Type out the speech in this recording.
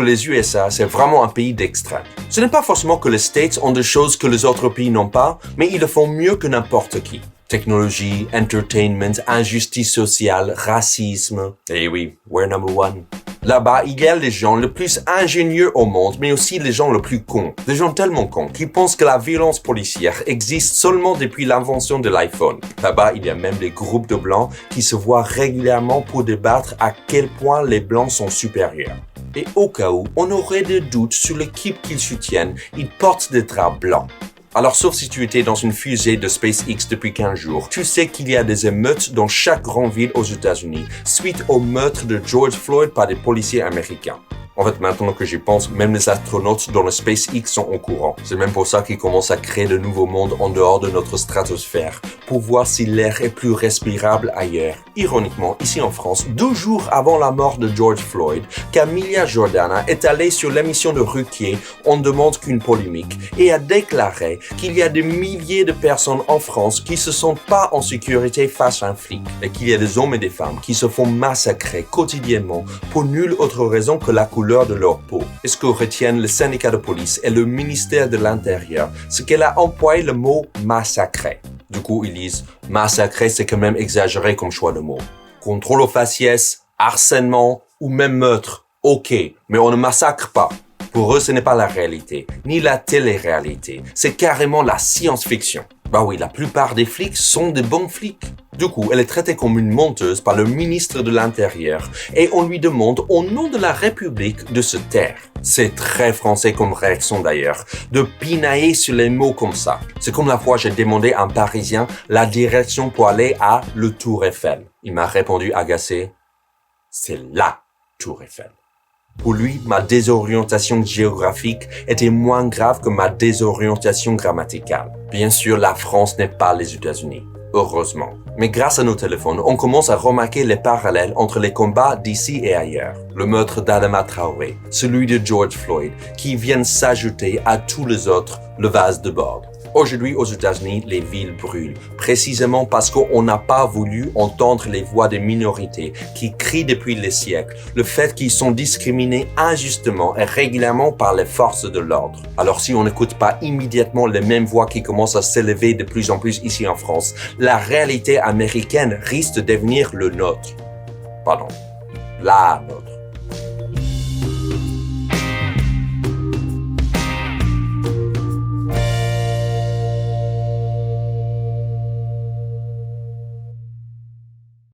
Les USA, c'est vraiment un pays d'extrême. Ce n'est pas forcément que les States ont des choses que les autres pays n'ont pas, mais ils le font mieux que n'importe qui. Technologie, entertainment, injustice sociale, racisme. Eh oui, we're number one. Là-bas, il y a les gens les plus ingénieux au monde, mais aussi les gens les plus cons. Des gens tellement cons qui pensent que la violence policière existe seulement depuis l'invention de l'iPhone. Là-bas, il y a même des groupes de blancs qui se voient régulièrement pour débattre à quel point les blancs sont supérieurs. Et au cas où on aurait des doutes sur l'équipe qu'ils soutiennent, ils portent des draps blancs. Alors sauf si tu étais dans une fusée de SpaceX depuis 15 jours, tu sais qu'il y a des émeutes dans chaque grande ville aux États-Unis, suite au meurtre de George Floyd par des policiers américains. En fait, maintenant que j'y pense, même les astronautes dans le SpaceX sont au courant. C'est même pour ça qu'ils commencent à créer de nouveaux mondes en dehors de notre stratosphère, pour voir si l'air est plus respirable ailleurs. Ironiquement, ici en France, 2 jours avant la mort de George Floyd, Camilla Jordana est allée sur l'émission de Ruquier On demande qu'une polémique et a déclaré qu'il y a des milliers de personnes en France qui se sentent pas en sécurité face à un flic et qu'il y a des hommes et des femmes qui se font massacrer quotidiennement pour nulle autre raison que la couleur de leur peau. Est-ce que retiennent le syndicat de police et le ministère de l'Intérieur, c'est qu'elle a employé le mot massacrer. Du coup, ils disent massacrer, c'est quand même exagéré comme choix de mots. Contrôle aux faciès, harcèlement ou même meurtre, ok, mais on ne massacre pas. Pour eux, ce n'est pas la réalité, ni la télé-réalité, c'est carrément la science-fiction. Bah oui, la plupart des flics sont des bons flics. Du coup, elle est traitée comme une menteuse par le ministre de l'Intérieur et on lui demande au nom de la République de se taire. C'est très français comme réaction d'ailleurs, de pinailler sur les mots comme ça. C'est comme la fois j'ai demandé à un Parisien la direction pour aller à le Tour Eiffel. Il m'a répondu agacé, c'est la Tour Eiffel. Pour lui, ma désorientation géographique était moins grave que ma désorientation grammaticale. Bien sûr, la France n'est pas les États-Unis. Heureusement. Mais grâce à nos téléphones, on commence à remarquer les parallèles entre les combats d'ici et ailleurs. Le meurtre d'Adama Traoré, celui de George Floyd, qui viennent s'ajouter à tous les autres, le vase de bord. Aujourd'hui, aux États-Unis, les villes brûlent, précisément parce qu'on n'a pas voulu entendre les voix des minorités qui crient depuis des siècles le fait qu'ils sont discriminés injustement et régulièrement par les forces de l'ordre. Alors si on n'écoute pas immédiatement les mêmes voix qui commencent à s'élever de plus en plus ici en France, la réalité américaine risque de devenir le nôtre. Pardon, la nôtre.